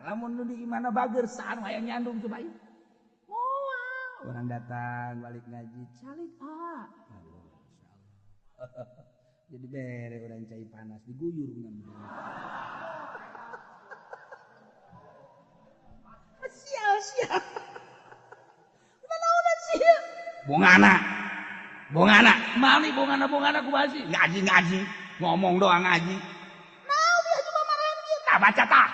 lamun nu di mana bager saan hayang nyandung coba ieu. Moal orang datang balik ngaji calik aduh insyaallah. Jadi bere orang cai panas diguyur ngan. Sial. Udah sia. Bongana. Mali bongana kumaha sih? Ngaji. Ngomong doang ngaji. Naon dia juga marahan kieu? Tah baca tah.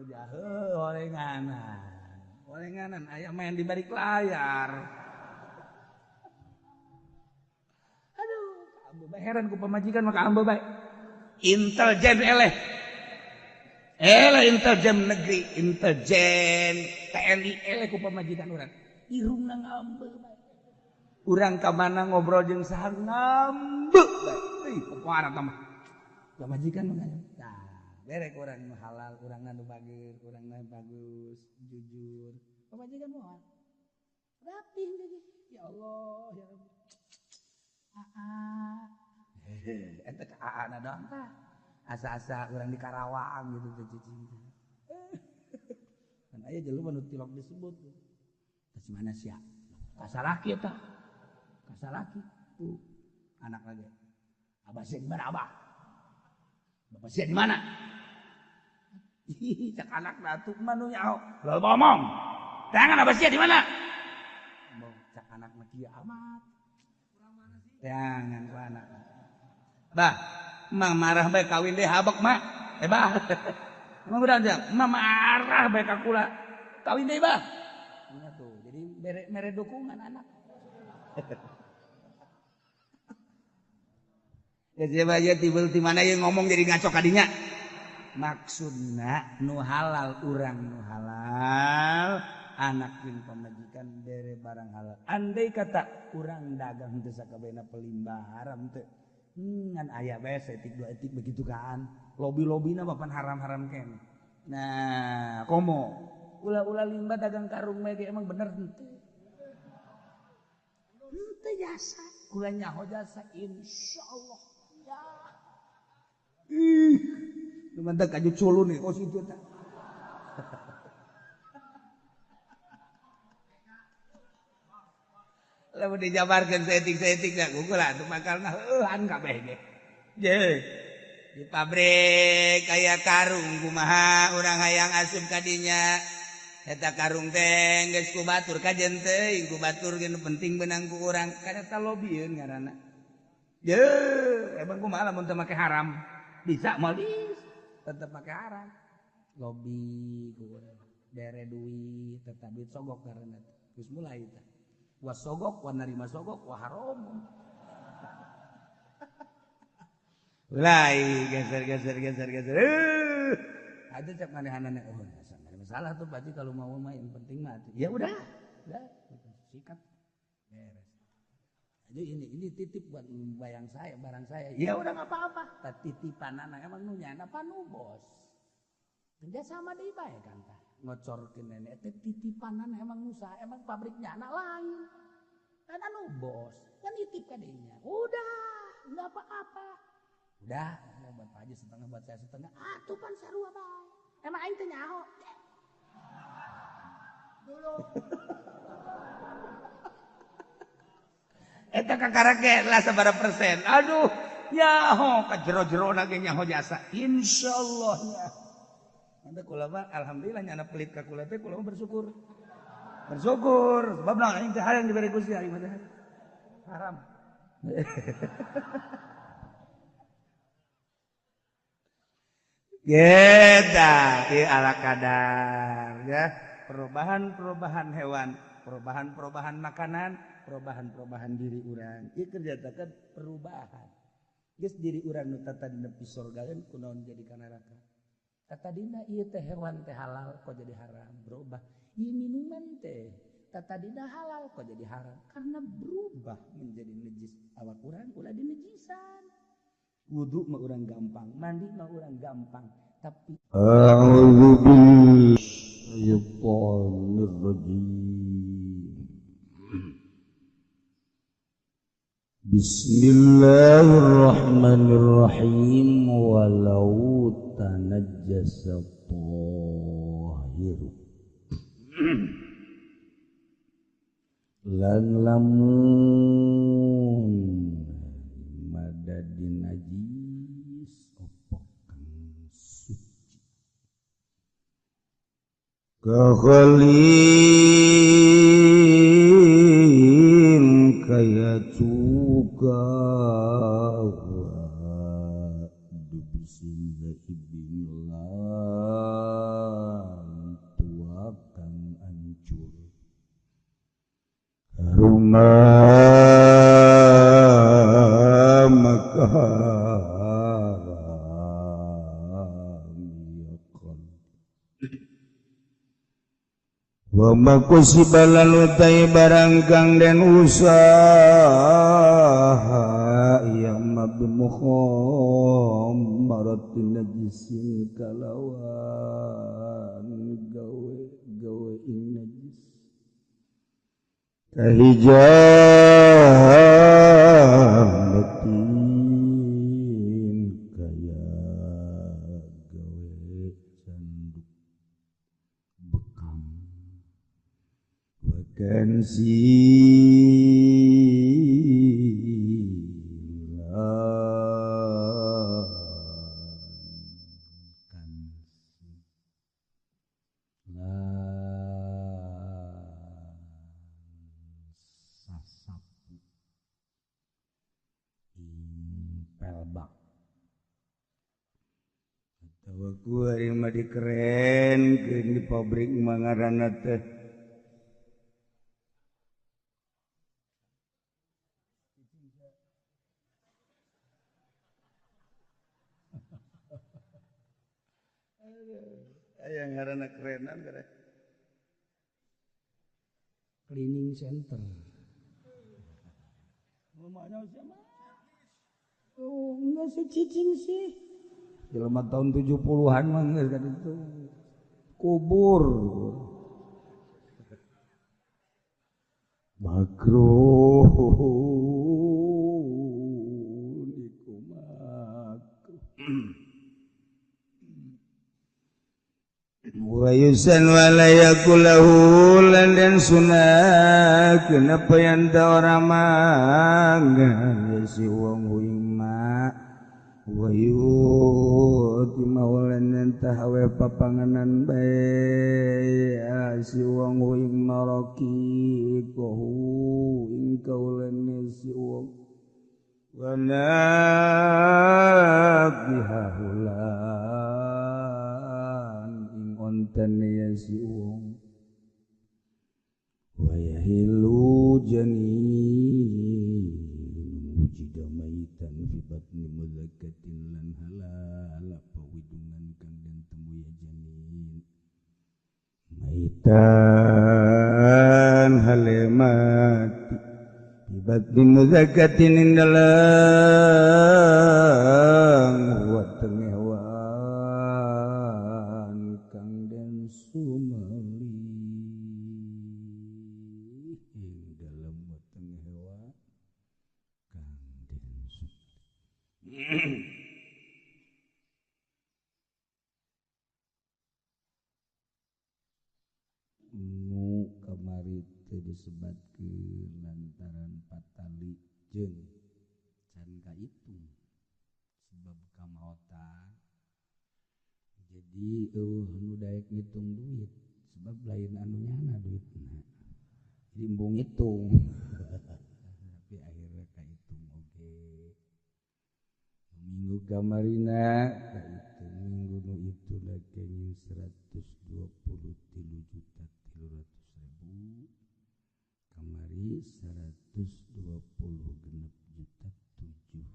Jaheuh olenganan aya main di balik layar. Aduh, ambe bae heran ku pamajikan maka ambe bae. Intelijen intelijen negeri, intelijen TNI ku pamajikan urang. Irungna ngambe bae. Urang ka mana ngobrol jeung saha ngambe bae. Euy, pokoana tah mah. Pamajikan mah. Berek orang halal, orang nu bagus, orang nu bagus, jujur. Pamajikan moal. Rapih jadi. Ya Allah, ya Rabbi. Eta ka aana doang tah. Asa-asa urang di Karawang gitu teh cinta. Kan aya jelema nu tilok disebut. Tah mana sia? Kasalaki eta. Kasalaki tuh anak lagi. Abah sia di mana abah? Bapak sia di mana? Cak anak datuk manu nyaho. Lo ngomong. Tangan abah sia di mana? Cak anak mah kieu amat. Kurang mana sih? Tangan ku anak. Bah, emang marah bae kawin deh habek mah. Bah. Emang udah aja, emang marah bae ka kula. Kawin deh bah. Nya tuh, jadi mere dukungan anak. Ya siapa aja tiba di mana yang ngomong jadi ngaco kadinya. Maksudna nu halal urang nu halal, anak jeung pamajikan bere barang halal. Andai kata urang dagang teu sakabehna pelimbah haram teu. Ngan aya bae etik dua etik begitu kan. Lobi-lobina papan haram-haram keneh. Nah, komo. Ulah-ulah limbah dagang karung mah emang bener henteu. Henteu jasa. Kula nyaho jasa insyaallah. Lumantak kaju culu nih, kos itu tak. Lalu dijabarkan setik-setik dah, gugula tu makalna heuhan kabeh ge. Je. Di pabrik aya karung kumaha urang hayang asup ka dinya. Eta karung teh geus ku batur kajen teh, ku batur ge nu penting beunang ku urang, kana ta lobieun ngaranna. Je, emang kumaha lamun teu make haram? Bisa moal tetap pakai haram. Lobby dere duit tetap duit sogok karena terus mulai itu was sogok wa narima sogok wa haram mulai geser ada cak manehanana masalah tuh berarti kalau mau main penting mati ya udah sikat beres. Jadi ini titip buat bayang saya, barang saya. Ya udah nggak apa-apa. Titipan anak emang nunyana panu bos. Kerja sama deh bae kan tah. Ngocorkeun nenek titipan anak emang usaha, emang pabriknya anak lain. Kan anu bos, kan nitip ka dinya. Udah, nggak apa-apa. Udah, buat Pak Haji setengah, buat saya setengah. Atuh pan sarua bae. Emang aing teh nyaho. Dulu. Eta kakarake lah sabaraha persen. Aduh, nyaho ka jero-jerona ge nyaho jasa. Insyaallah nya. Anda kula mah alhamdulillah nyana pelit ka kula teh kula bersyukur. Bersyukur sebab naon aing teh hayang dibere Gusti aing mah haram. Geta ieu ala kadar ya. Perubahan-perubahan hewan, perubahan-perubahan makanan, perubahan-perubahan diri urang. Ieu kerjatakan perubahan. Geus diri urang nu tatadina pi surga kan kunaon jadi ka neraka. Tatadina ieu teh hewan teh halal kok jadi haram, berubah. Ieu minuman teh tatadina halal kok jadi haram karena berubah menjadi najis. Awak urang ulah dinajisan. Wudu mah urang gampang, mandi mah urang gampang, tapi a'udzu billahi Bismillahirrahmanirrahim walau tanajjasa tahir lan lamun madadi najis apa kang suci kakhalin kaya cuka dubsin zaibin lan tua kang ancur rumah makam wa makusibalan utai barang kang den usaha yang mabmukhom maratin najisin kalawan gawe ing najis kahijabatin kaya gawe canduk bekam vakansi sasapu pelbak atawa ku ari mah dikeren di pabrik mangarana teh aya ngaranna kerenan gara cleaning center rumahnya siapa? Oh, enggak sih cicing sih. Jelema tahun 70-an mah geus kan itu. Kubur. Makruh iku makruh. Wa yusan wa la yakulahu lan dan sunah kenapa yang ta ora mangan si wong wima wa yuti maulan entah we papanganan bae si wong wima raki kohu ing kaulan si wong wa nabihahulan onten ya si wong wa yahilu janin wujida maitan fi batni muzakkatin lan halal apa widungan kang den temu ya janin maitan halemati fi batni muzakkatin ing dalam wa tengah sumali ing dalam weteng hewan kang den nu kamari teu disebatkeun lantaran patali jeung can kaitung sebab kamaotan jadi nu daek ngitung duit sebab lain anu nyana duitna jadi embung ngitung tapi akhirnya kahitung oge minggu kamarina kahitung minggu nu itu lagi 123.300.000 kamari 120.700.000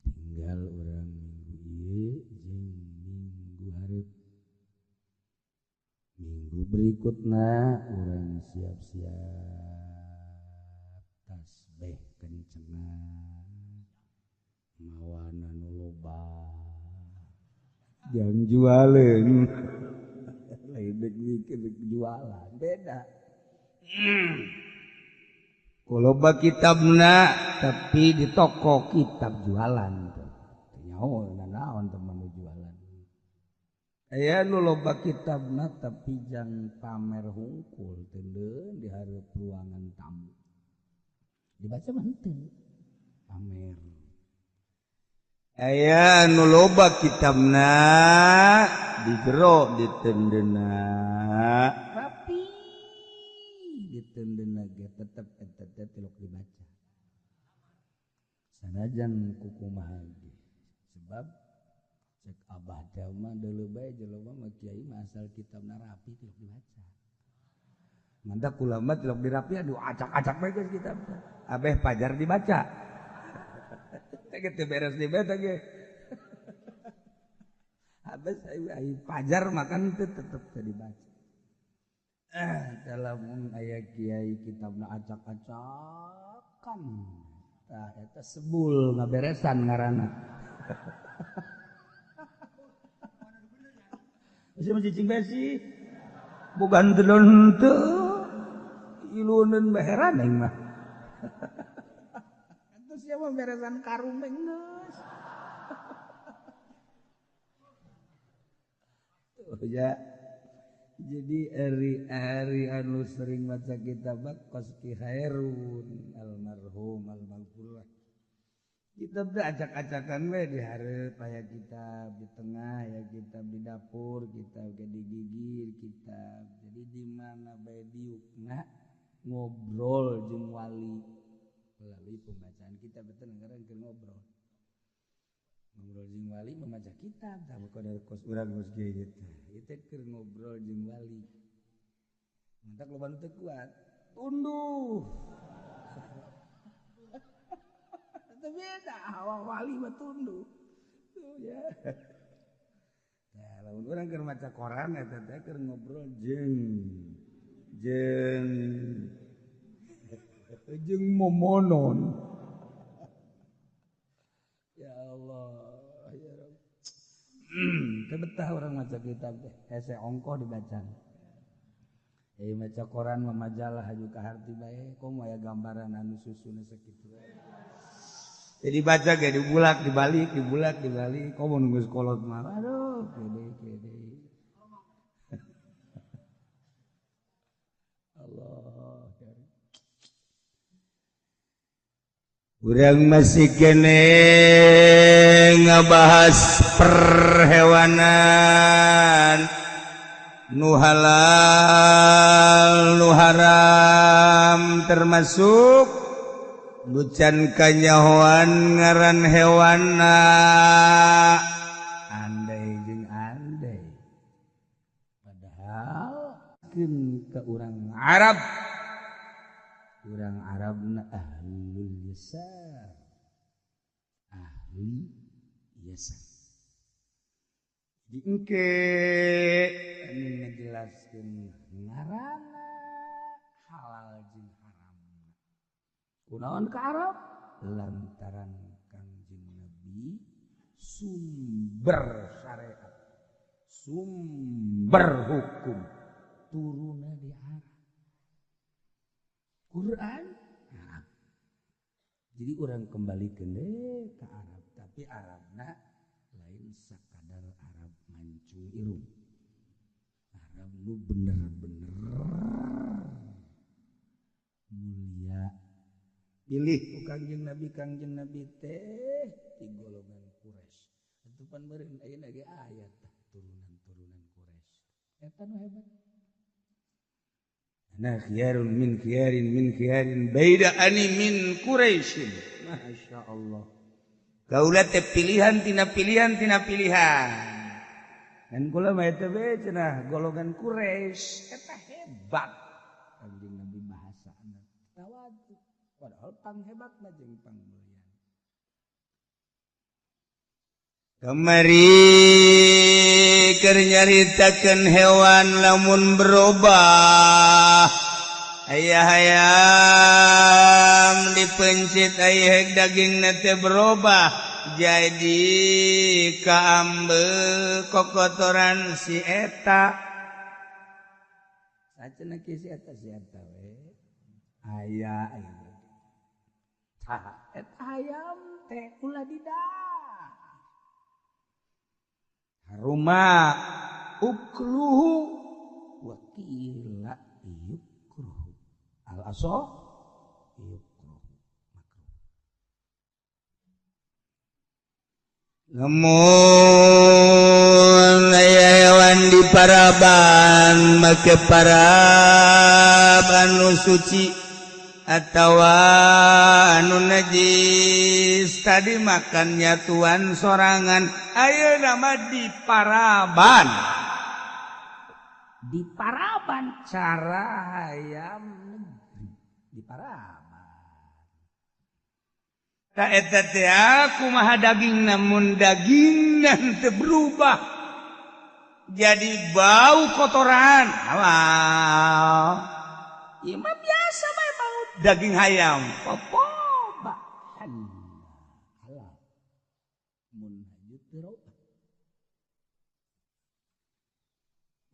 tinggal orang minggu ieu jeung minggu hareup minggu berikutna orang siap-siap tasbih kencengan mawana nu loba jang jualeun lain dek mikir jualan beda Loba kitabna tapi di toko kitab jualan nyaho naon teman jualan aya nu loba kitabna tapi jang pamer hungkul teu di hareup ruangan tamu dibaca mah henteu pamer aya nu loba kitabna di jero ditendeuna rapi ditendeuna ge tetep eta tilok dibaca sanajan kukumaha ge sebab cek abah teh mah deuleu bae jelema mah kiai mah asal kitabna rapi tilok dibaca mantap ulama tilok dirapi aduh acak-acak bae geus kitab abeh pajar dibaca teh teu beres dibaca ge habis ai pajar makan teh tetep teu dibaca dalam aya kiai kitabna acak-acakan tah eta sebul ngaberesan ngaranna masih cicing besi bukan telon teu iluneun baheran aing mah atuh sia mah beresan karung teh geus ya jadi ari anu sering maca kitab Qoski Khairun almarhum almaghfurlah kitab teh acak-acakan we di hareup aya kitab di tengah ya kitab di dapur kitab ge di gigir kitab jadi di mana bae diukna ngobrol jeung wali melalui pembacaan kitab teh ngarankeun ngobrol jeung wali membaca kitab tah dari kos urang geus kieu teh keur ngobrol jeung wali mantak loba nu teu kuat tunduh teu beda hawa wali mah tunduh ya nah lamun urang keur maca koran eta teh keur ngobrol jeung momonon ya Allah ya Rabb teu betah urang maca kitab teh hese ongkoh dibaca maca koran mah majalah haju kaharti bae komo aya gambaran anu susuna sakitu jadi baca ge dibulak dibalik komo nu geus kolot mah aduh kede Allah urang masih kene ngabahas perhewanan nu halal nu haram termasuk bucan kanyahoan ngaran hewanna andai jeung andai padahal keun ka urang Arabna ahlul yasar ahli yasar diengke anu ngajelaskeun ngaranna halal jeung haram kunaon ka Arab lantaran Kangjeng Nabi sumber syariat sumber hukum turunna di Arab Quran Arab jadi orang kembalikan deh ke Arab tapi Arabna lain sakadar Arab mancung irung Arab lu bener-bener mulia pilih ku Kangjeng Nabi teh di golongan Quraisy itu pan beureun ayeuna ge ayat turunan Quraisy eta nu hebat nah khiyarun min khiyarin baida ani min Quraisy Masya Allah kaula teh pilihan tina pilihan dan kula mah eta bae cenah golongan Quraisy eta hebat Kangjeng Nabi bahasana tawadu padahal panghebatna jeung pangmulian kamari keur nyaritakeun hewan lamun berubah hayam dipencit aya dagingna teh berubah jadi kaambeul kokotoran si eta sacenah kieu si eta we aya Eta hayam teh ulah didah. Haruma ukluhu wa qila yukruhu. Al aso yukruhu makruh. Lamun aya hewan di paraban make paraban nu suci atawa anu najis tadi makannya tuan sorangan ayo nama di paraban cara hayam di paraban tak eta teh kumaha daging namun daging teu berubah jadi bau kotoran awal imam biasa mah bau daging hayam popoba halal mun hajut berobat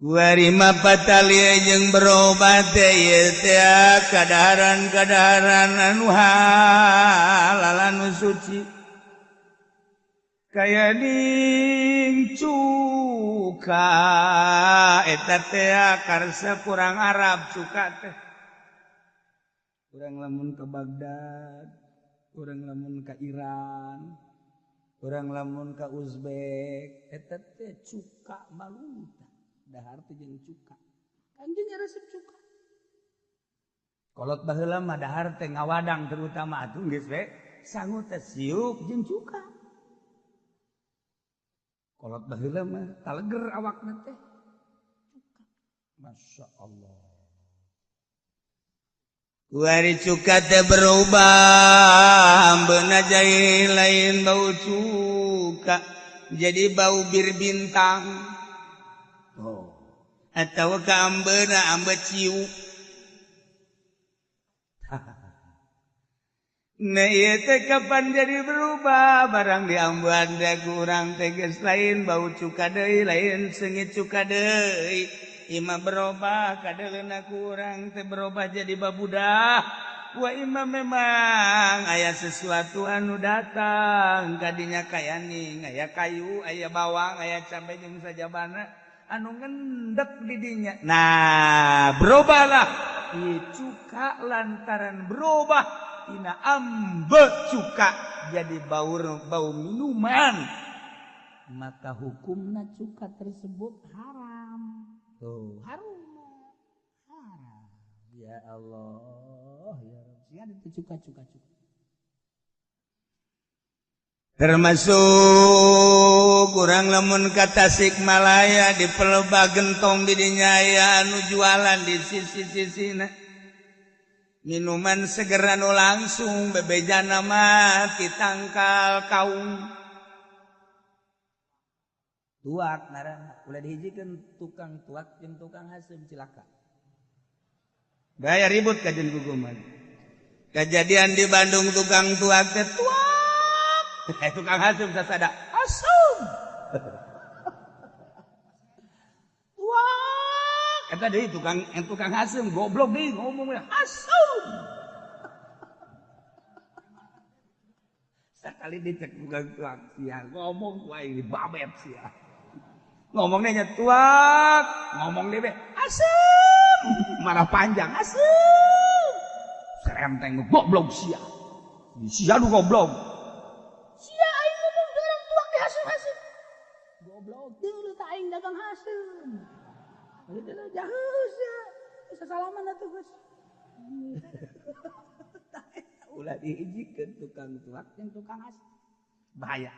warima patalia jeung berobat teh kadaharan anu halal anu suci kaya ning cuka eta teh karsa kurang Arab cuka teh urang lamun ke Baghdad urang lamun ke Iran urang lamun ke Uzbek eta teh cuka balunta dahar teh jeung cuka anjeun resep cuka kolot baheula mah dahar teh ngawadang terutama atuh geus we sangu teh siuk jeung cuka kolot baheula mah taleger awakna teh cuka masya Allah wari cuka teh berubah beuna jadi lain bau cuka jadi bau bir bintang atau ka ambeuna ambe ciu nah ieu teh kapan jadi berubah barang diambuan da kurang teh geus lain bau cuka deui lain seungit cuka deui imam berubah kadeleuna kurang teh berubah jadi babudah wa imam memang aya sesuatu anu datang kadinya kayaning aya kayu aya bawang aya cabe jeung sajabana anu ngendek di dinya nah berubahlah ieu cuka lantaran berubah tina ambe cuka jadi bau minuman maka hukumna cuka tersebut haram tuh haram ya Allah ya Rabbi ada tuh cuka termasuk kurang lamun ka Tasikmalaya di Pelebah Gentong di dinya aya anu jualan di sisi-sisina minuman seger anu langsung bebejana mah ti tangkal kaung tuak ngaranna ulah dihijikeun tukang tuak jeung tukang haseum cilaka gaya ribut ka jeung guguman kejadian di Bandung tukang tuak teh tuak tukang haseum sasada asum tuak eta deui tukang haseum goblok deui ngomong haseum sakali dicek tukang tuak sia ngomong wae babet sia ngomongnya nya tuak ngomong dewe asem marah panjang asem serenteng goblok sia nu goblok sia aing ngomong orang tuak di hasem goblok deuleu teh aing dagang hasem deuleu jaheus ya bisa salaman atuh geus ulah dihijikeun tukang tuak jeung tukang hasem bahaya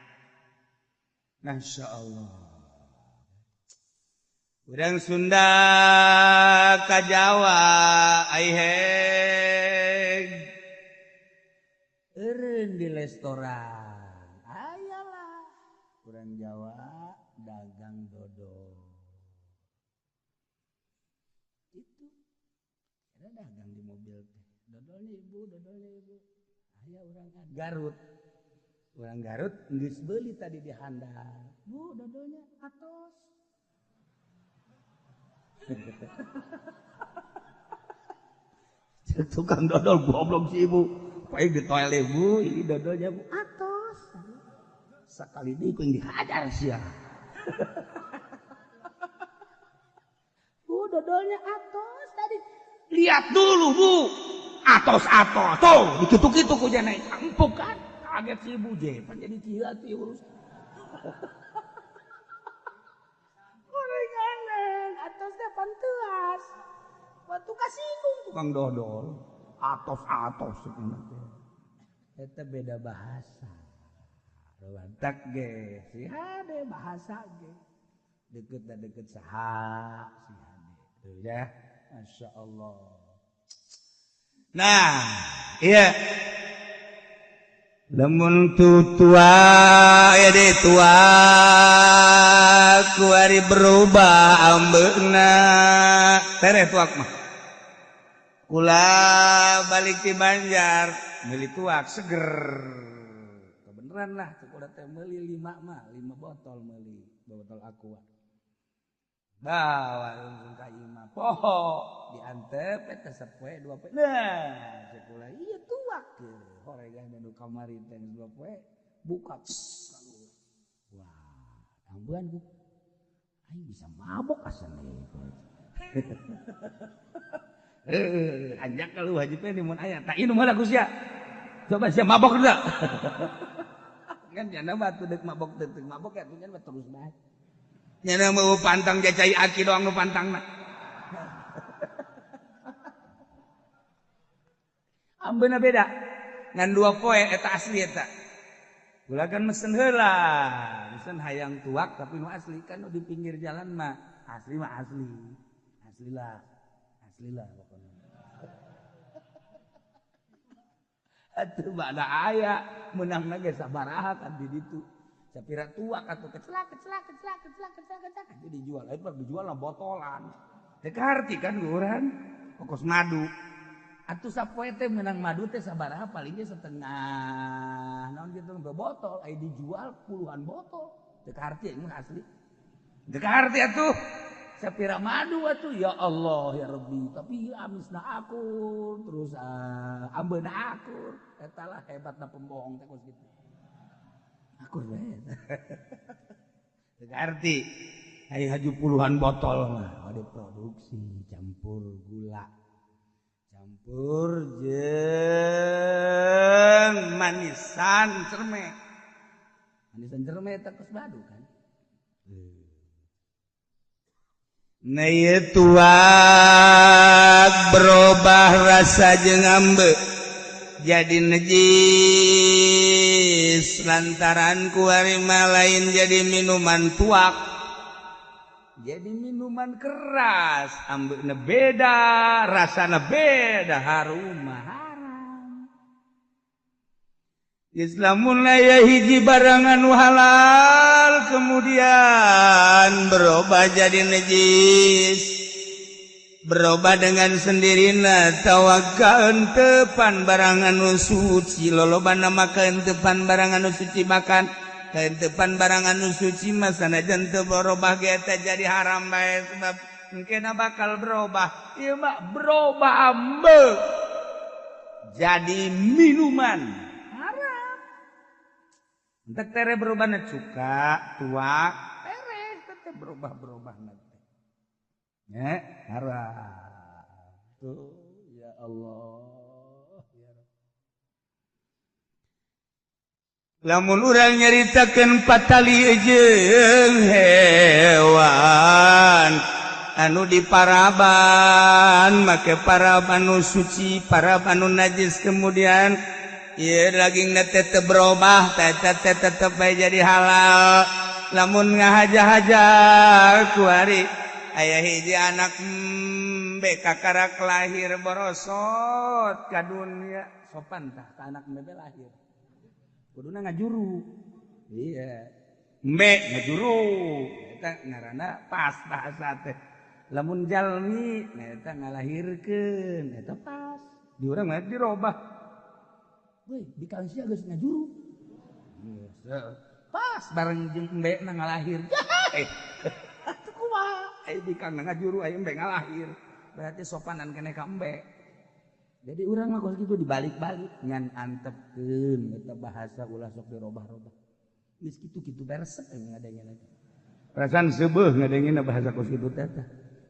masyaallah. Urang Sunda ka Jawa aiheg eureun di restoran ayalah urang Jawa dagang dodol itu ada dagang di mobil teh dodol ibu aya urang Garut geus beuli tadi di handap bu dodolnya atos tukang dodol goblok si ibu Poe di toilet Bu, ini dodolnya Bu atos. Sekali deui kuing dihajar sia. Bu, dodolnya atos tadi. Lihat dulu Bu. Atos. Tuh, dikitu-kitu ku jana empuk kan. Kaget si Ibu Jepan jadi hati urus. Gorenganan, atosnya panteas. Waktu kasinggung tukang dodol. Atos sebenarnya. Itu beda bahasa. Ruantak ge, si hade bahasa ge. Deket saha si hade. Tuh ya, Masya Allah. Nah, iya. Lamun tua ya deh tua kuari berubah ambeuna tereh tuak mah kula balik di Banjar meuli tuak seger kebeneran lah kula teh meuli 5 botol meuli botol aqua bawa langsung ka imah poho diantep eta sapoe 2 poe nah kula iya tuak ge horegang nu kamari teh 2 poe buka wah ambean ku aing bisa mabok asana anjak kalau haji teh mun aya tak ieu mah ku sia coba sia mabok teu kan nya batu deuk mabok teu mabok ya nya terus bae nya mau pantang jacai aki doang nu pantangna ambeuna beda ngan 2 poe eta asli eta kula kan mesen heula mesen hayang tuak tapi nu asli kan nu di pinggir jalan mah asli lah pokoknya atuh bada aya meunangna ge sabaraha kan di ditu sapira tuak atuh kecelak jadi dijual dijual botolan teu karti kan urang pokos madu atuh sapoe teh meunang madu teh sabaraha paling ge setengah naon kitu botol aya dijual puluhan botol teu karti mun asli teu karti atuh sapira madu atuh ya Allah ya Rabbi tapi amisna akur terus ambeuna akur eta lah hebatna pembohong teh kitu akur bae teu karti aya haju puluhan botol mah ade produksi campur gula campur jeung manisan cerme eta geus madu kan nah ieu tuak berubah rasa jeung ambe jadi najis lantaran kuari mah lain jadi minuman tuak jadi minuman keras ambeuna beda rasana beda harum haram Islamun aya hiji barang anu halal kemudian berubah jadi najis berubah dengan sendirinya tawakkalun tepan barang anu suci lolobana makan tepan barang anu suci makan tepan barang anu suci mah sanajan teu berubah ge eta jadi haram bae sebab engkena bakal berubah ieu mah berubah ambe jadi minuman entek tere berubahna cuka, tuak, tere teh berubah nanti. Ya, haram. Tuh, ya Allah. Ya lamun urang nyaritakeun patali jeung hewan anu diparaban, make parab anu suci, parab anu najis kemudian ieu dagingna teh teu berubah eta teh tetep bae jadi halal lamun ngahaja-haja kuari aya hiji anak kakara lahir borosot ka dunya sopan tah ka anak mbe lahir kuduna ngajuru iya mbe ngajuru eta ngaranna pas bahasa teh lamun jalmi eta ngalahirkeun eta pas di urang mah dirobah weh, di kansia geus ngajuru. Pas bareng jeung embe na ngalahir. Atuh kumaha? Ai di kang ngajuru aya embe ngalahir. Berarti sopanan keneh ka embe. Jadi urang mah kos kitu dibalik-balik ngan antepkeun eta bahasa ulah sok dirobah-robah. Geus kitu-kitu beresep ngadengna lagi. Perasaan seubeuh ngadengna bahasa kos kitu teh.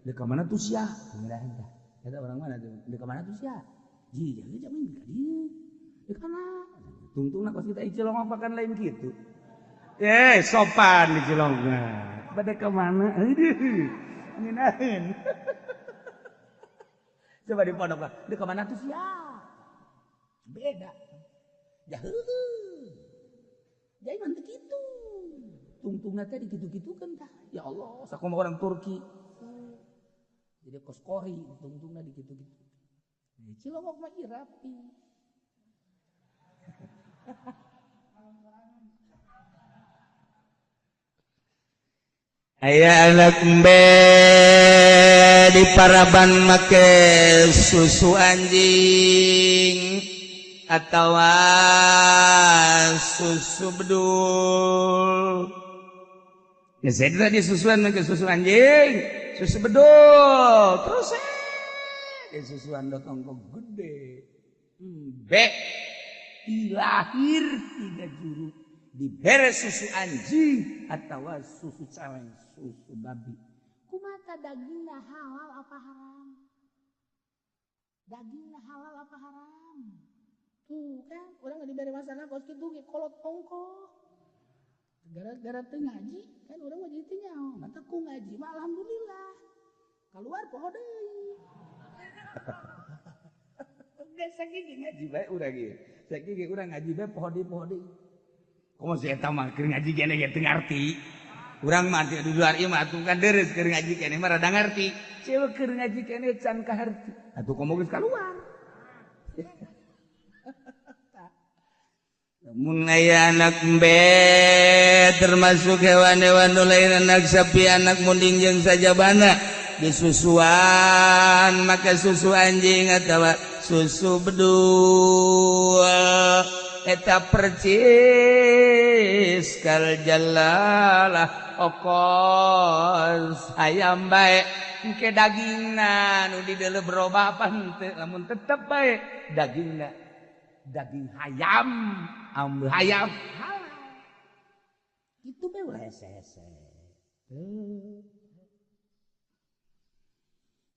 Deuk ka mana tuh sia? Ngirahan tah. Eta urang mana tuh? Deuk ka mana tuh sia? Ji, jadi jamin ka dieu. Deuk kana. Tungtungna kos kita Cilong apakan lain kitu. Sopan di Cilongna. Bade ka mana? Aduh. Nginaheun. Coba di pondok lah. Deuk ka mana tuh sia? Beda. Ya heueuh. Jadi mah teu kitu. Tungtungna teh dikitu-kitukeun tah. Ya Allah, sakumaha orang Turki. Jadi kos kori tungtungna dikitu-kitu. Cilongok mah rapi. Aya anak embe di Paraban make susu anjing atawa susu bedul. Ya saya tadi susuan make susu anjing, susu bedul, terus di susuan dotong kok gede. Be dilahir 3 juru dibere susu anjing atau susu cewek, susu babi. Kumaha dagingna halal apa haram? Dagingna halal apa haram? Tuh kan, orang nggak diberi masalah kos kitu ge kolot ongkoh. Gara-gara teu ngaji, kan orang mah jadi nyaho. Mata ku ngaji mah alhamdulillah. Keluar poho deui. Geus sakitu ngaji bae urang ieu. Saiki urang ngaji bae poho deui. Komo si eta mah keur ngaji kene ge teu ngarti. Urang mah di luar ieu mah atuh kan deres keur ngaji kene mah rada ngarti. Ceuk keur ngaji kene can kaharti. Atuh komo geus kaluar. Mun aya anak embe termasuk hewan-hewan nu lain anak sapi, anak munding jeung sajabana disusuan make susu anjing atawa susu bedul. Eta percis kal jalalah okos hayam bae engke dagingna nu di deuleu berubah apa henteu lamun tetep bae dagingna daging hayam ambil hayam halal itu bae ulah hese-hese.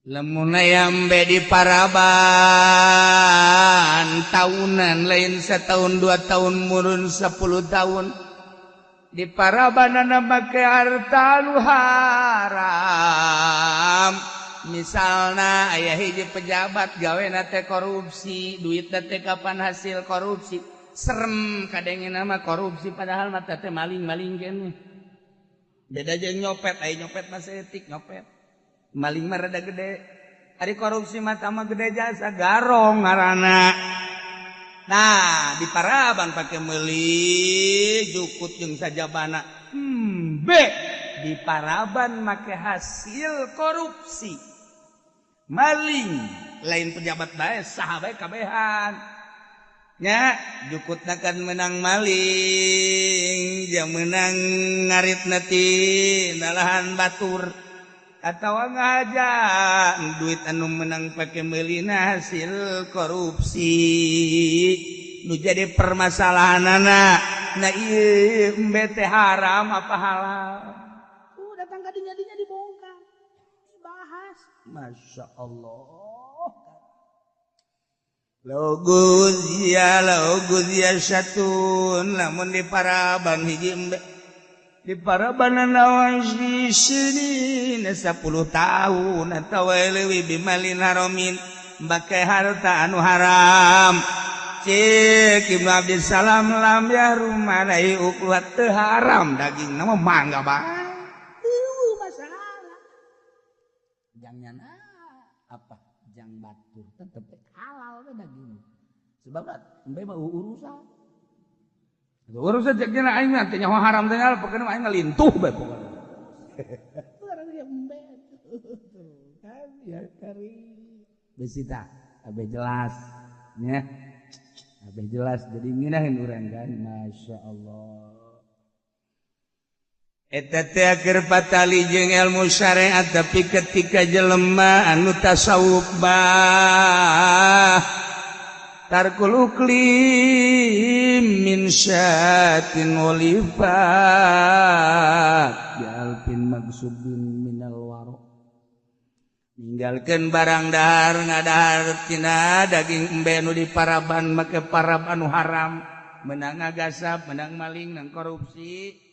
Lamun ayam be di Paraban tahunan lain setahun 2 tahun murun 10 tahun di Paraban ana make harta nu haram. Misalna aya hiji pejabat gawena teh korupsi, duitna teh kapan hasil korupsi. Serem kadengena mah korupsi padahal mah teh maling-maling kene. Beda jeung nyopet, aya nyopet mah setik nyopet. Maling mah rada gede. Ari korupsi mah tama gede jasa garong ngaranna. Nah, di Paraban pake meuli jukut jeung sajabana. Be di Paraban make hasil korupsi. Maling lain pejabat bae saha bae kabehan. Nya jukutna kan menang maling, jeung menang ngaritna ti dalahan batur. Atawa ngaja duit anu menang pake meulina hasil korupsi nu jadi permasalahanana. Nah ieu embe teh haram apa halal? Datang ka dinya dibongkar dibahas. Masya Allah. Loguz ya syatun lamun di Paraban hiji embe di Paraban nawas di sini 10 tahun atau leuwih bimalin haramin make harta anu haram. Cik Ibnu Abdis Salam lam ya rumanai ukluhat teu haram daging nama mangga bae. Masalah. Jangnya apa? Jang batur tetep halal we daging. Sebab embe mah urusan. Urusan cek dina aing mah teh nyaho haram teh pokona aing mah lintuh bae pokona. Urang ge embe. Kan ya kari. Besita abe jelas nya. Abe jelas jadi ngeunaheun urang kan Masya Allah. Eta teh keur patali jeung ilmu syariat tapi ketika jelema anu tasawuf bah tarkul uklim min syatin walifat bialpin magsubin minal waro ninggalkeun barang dahar ngadahar tina daging embe nu diparaban make parab anu haram menang ngagasap menang maling nang korupsi